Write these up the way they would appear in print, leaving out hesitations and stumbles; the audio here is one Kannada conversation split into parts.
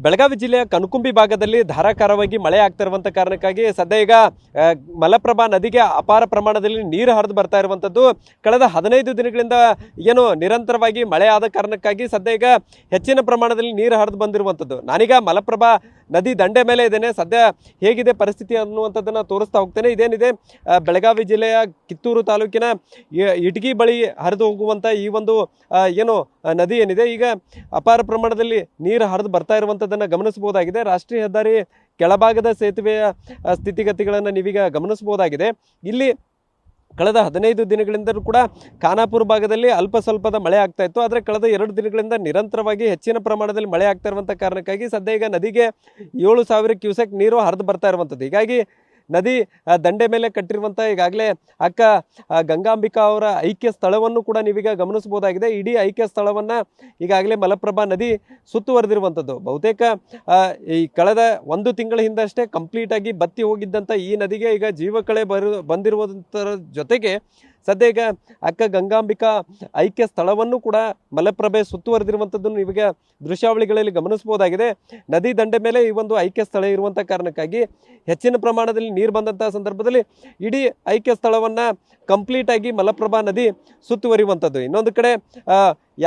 ಬೆಳಗಾವಿ ಜಿಲ್ಲೆಯ ಕನಕುಂಬಿ ಭಾಗದಲ್ಲಿ ಧಾರಾಕಾರವಾಗಿ ಮಳೆ ಆಗ್ತಿರುವಂತ ಕಾರಣಕ್ಕಾಗಿ ಸದ್ಯ ಈಗ ಮಲಪ್ರಭಾ ನದಿಗೆ ಅಪಾರ ಪ್ರಮಾಣದಲ್ಲಿ ನೀರು ಹರಿದು ಬರ್ತಾ ಇರುವಂತದ್ದು ಕಳೆದ 15 ದಿನಗಳಿಂದ ಏನು ನಿರಂತರವಾಗಿ ಮಳೆ ಆದ ಕಾರಣಕ್ಕಾಗಿ ಸದ್ಯ ಈಗ ಹೆಚ್ಚಿನ ಪ್ರಮಾಣದಲ್ಲಿ ನೀರು ಹರಿದು ಬಂದಿರುವಂತದ್ದು ನಾನೀಗ ಮಲಪ್ರಭಾ ನದಿ ದಂಡೆ ಮೇಲೆ ಇದ್ದೇನೆ ಸದ್ಯ ಹೇಗಿದೆ ಪರಿಸ್ಥಿತಿ ಅನ್ನುವಂಥದ್ದನ್ನು ತೋರಿಸ್ತಾ ಹೋಗ್ತೇನೆ ಇದೇನಿದೆ ಬೆಳಗಾವಿ ಜಿಲ್ಲೆಯ ಕಿತ್ತೂರು ತಾಲೂಕಿನ ಇಟಗಿ ಬಳಿ ಹರಿದು ಹೋಗುವಂತ ಈ ಒಂದು ಏನು ನದಿ ಏನಿದೆ ಈಗ ಅಪಾರ ಪ್ರಮಾಣದಲ್ಲಿ ನೀರು ಹರಿದು ಬರ್ತಾ ಇರುವಂತದ್ದನ್ನು ಗಮನಿಸಬಹುದಾಗಿದೆ ರಾಷ್ಟ್ರೀಯ ಹೆದ್ದಾರಿ ಕೆಳಭಾಗದ ಸೇತುವೆಯ ಸ್ಥಿತಿಗತಿಗಳನ್ನು ನೀವೀಗ ಗಮನಿಸಬಹುದಾಗಿದೆ ಇಲ್ಲಿ ಕಳೆದ 15 ದಿನಗಳಿಂದಲೂ ಕೂಡ ಖಾನಾಪುರ ಭಾಗದಲ್ಲಿ ಅಲ್ಪ ಸ್ವಲ್ಪದ ಮಳೆ ಆಗ್ತಾ ಇತ್ತು ಆದರೆ ಕಳೆದ 2 ದಿನಗಳಿಂದ ನಿರಂತರವಾಗಿ ಹೆಚ್ಚಿನ ಪ್ರಮಾಣದಲ್ಲಿ ಮಳೆ ಆಗ್ತಾ ಇರುವಂಥ ಕಾರಣಕ್ಕಾಗಿ ಸದ್ಯ ಈಗ ನದಿಗೆ 7000 ಕ್ಯೂಸೆಕ್ ನೀರು ಹರಿದು ಬರ್ತಾ ಇರುವಂಥದ್ದು ಹೀಗಾಗಿ ನದಿ ದಂಡೆ ಮೇಲೆ ಕಟ್ಟಿರುವಂಥ ಈಗಾಗಲೇ ಅಕ್ಕ ಗಂಗಾಂಬಿಕಾ ಅವರ ಐಕ್ಯ ಸ್ಥಳವನ್ನು ಕೂಡ ನೀವೀಗ ಗಮನಿಸಬಹುದಾಗಿದೆ ಇಡೀ ಐಕ್ಯ ಸ್ಥಳವನ್ನು ಈಗಾಗಲೇ ಮಲಪ್ರಭಾ ನದಿ ಸುತ್ತುವರೆದಿರುವಂಥದ್ದು ಬಹುತೇಕ ಈ ಕಳೆದ 1 ತಿಂಗಳ ಹಿಂದಷ್ಟೇ ಕಂಪ್ಲೀಟ್ ಆಗಿ ಬತ್ತಿ ಹೋಗಿದ್ದಂಥ ಈ ನದಿಗೆ ಈಗ ಜೀವಕಳೆ ಬಂದಿರುವುದರ ಜೊತೆಗೆ ಸದ್ಯ ಈಗ ಅಕ್ಕ ಗಂಗಾಂಬಿಕಾ ಐಕ್ಯ ಸ್ಥಳವನ್ನು ಕೂಡ ಮಲಪ್ರಭೆ ಸುತ್ತುವರೆದಿರುವಂಥದ್ದನ್ನು ನೀವೀಗ ದೃಶ್ಯಾವಳಿಗಳಲ್ಲಿ ಗಮನಿಸಬಹುದಾಗಿದೆ ನದಿ ದಂಡೆ ಮೇಲೆ ಈ ಒಂದು ಐಕ್ಯ ಸ್ಥಳ ಇರುವಂಥ ಕಾರಣಕ್ಕಾಗಿ ಹೆಚ್ಚಿನ ಪ್ರಮಾಣದಲ್ಲಿ ನೀರು ಬಂದಂತಹ ಸಂದರ್ಭದಲ್ಲಿ ಇಡೀ ಐಕ್ಯ ಸ್ಥಳವನ್ನು ಕಂಪ್ಲೀಟ್ ಆಗಿ ಮಲಪ್ರಭಾ ನದಿ ಸುತ್ತುವರಿಯುವಂಥದ್ದು ಇನ್ನೊಂದು ಕಡೆ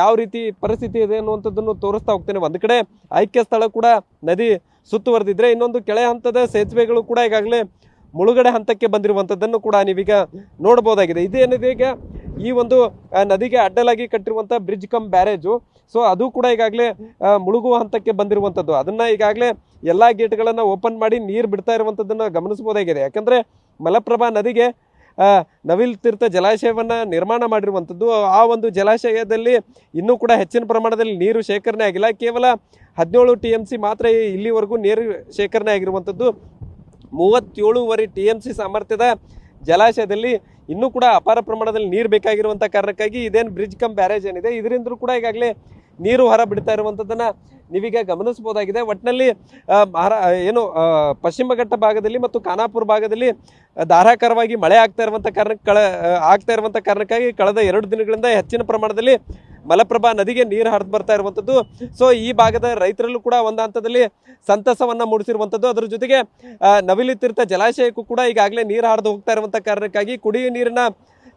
ಯಾವ ರೀತಿ ಪರಿಸ್ಥಿತಿ ಇದೆ ಅನ್ನುವಂಥದ್ದನ್ನು ತೋರಿಸ್ತಾ ಹೋಗ್ತೇನೆ ಒಂದು ಕಡೆ ಐಕ್ಯ ಸ್ಥಳ ಕೂಡ ನದಿ ಸುತ್ತುವರೆದಿದ್ರೆ ಇನ್ನೊಂದು ಕೆಳ ಹಂತದ ಸೇತುವೆಗಳು ಕೂಡ ಈಗಾಗಲೇ ಮುಳುಗಡೆ ಹಂತಕ್ಕೆ ಬಂದಿರುವಂಥದ್ದನ್ನು ಕೂಡ ನೀವೀಗ ನೋಡ್ಬೋದಾಗಿದೆ ಇದೇನಿದೆ ಈಗ ಈ ಒಂದು ನದಿಗೆ ಅಡ್ಡಲಾಗಿ ಕಟ್ಟಿರುವಂಥ ಬ್ರಿಡ್ಜ್ ಕಮ್ ಬ್ಯಾರೇಜು ಸೊ ಅದು ಕೂಡ ಈಗಾಗಲೇ ಮುಳುಗುವ ಹಂತಕ್ಕೆ ಬಂದಿರುವಂಥದ್ದು ಅದನ್ನು ಈಗಾಗಲೇ ಎಲ್ಲ ಗೇಟ್ಗಳನ್ನು ಓಪನ್ ಮಾಡಿ ನೀರು ಬಿಡ್ತಾ ಇರುವಂಥದ್ದನ್ನು ಗಮನಿಸಬಹುದಾಗಿದೆ ಯಾಕಂದರೆ ಮಲಪ್ರಭಾ ನದಿಗೆ ನವಿಲ್ ತೀರ್ಥ ಜಲಾಶಯವನ್ನು ನಿರ್ಮಾಣ ಮಾಡಿರುವಂಥದ್ದು ಆ ಒಂದು ಜಲಾಶಯದಲ್ಲಿ ಇನ್ನೂ ಕೂಡ ಹೆಚ್ಚಿನ ಪ್ರಮಾಣದಲ್ಲಿ ನೀರು ಶೇಖರಣೆ ಆಗಿಲ್ಲ ಕೇವಲ 17 TMC ಮಾತ್ರ ಇಲ್ಲಿವರೆಗೂ ನೀರು ಶೇಖರಣೆ ಆಗಿರುವಂಥದ್ದು 37.5 TMC ಸಾಮರ್ಥ್ಯದ ಜಲಾಶಯದಲ್ಲಿ ಇನ್ನೂ ಕೂಡ ಅಪಾರ ಪ್ರಮಾಣದಲ್ಲಿ ನೀರು ಬೇಕಾಗಿರುವಂಥ ಕಾರಣಕ್ಕಾಗಿ ಇದೇನು ಬ್ರಿಡ್ಜ್ ಕಮ್ ಬ್ಯಾರೇಜ್ ಏನಿದೆ ಇದರಿಂದಲೂ ಕೂಡ ಈಗಾಗಲೇ ನೀರು ಹೊರ ಬಿಡ್ತಾ ಇರುವಂಥದ್ದನ್ನು ನೀವೀಗ ಗಮನಿಸಬಹುದಾಗಿದೆ ಒಟ್ಟಿನಲ್ಲಿ ಪಶ್ಚಿಮ ಘಟ್ಟ ಭಾಗದಲ್ಲಿ ಮತ್ತು ಖಾನಾಪುರ ಭಾಗದಲ್ಲಿ ಧಾರಾಕಾರವಾಗಿ ಮಳೆ ಆಗ್ತಾ ಇರುವಂಥ ಕಾರಣಕ್ಕಾಗಿ ಕಳೆದ 2 ದಿನಗಳಿಂದ ಹೆಚ್ಚಿನ ಪ್ರಮಾಣದಲ್ಲಿ ಮಲಪ್ರಭಾ ನದಿಗೆ ನೀರು ಹರಿದು ಬರ್ತಾ ಇರುವಂಥದ್ದು ಸೊ ಈ ಭಾಗದ ರೈತರಲ್ಲೂ ಕೂಡ ಒಂದು ಹಂತದಲ್ಲಿ ಸಂತಸವನ್ನು ಮೂಡಿಸಿರುವಂಥದ್ದು ಅದರ ಜೊತೆಗೆ ನವಿಲು ತೀರ್ಥ ಜಲಾಶಯಕ್ಕೂ ಕೂಡ ಈಗಾಗಲೇ ನೀರು ಹರಿದು ಹೋಗ್ತಾ ಇರುವಂಥ ಕಾರಣಕ್ಕಾಗಿ ಕುಡಿಯುವ ನೀರಿನ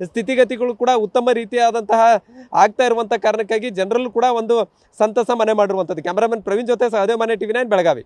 ಸ್ಥಿತಿಗತಿಗಳು ಕೂಡ ಉತ್ತಮ ರೀತಿಯಾದಂತಹ ಆಗ್ತಾ ಇರುವಂಥ ಕಾರಣಕ್ಕಾಗಿ ಜನರಲ್ಲೂ ಕೂಡ ಒಂದು ಸಂತಸ ಮನೆ ಮಾಡಿರುವಂಥದ್ದು ಕ್ಯಾಮರಾಮನ್ ಪ್ರವೀಣ್ ಜೊತೆ ಸಹದೇವ್ ಮನೆ TV9 ಬೆಳಗಾವಿ.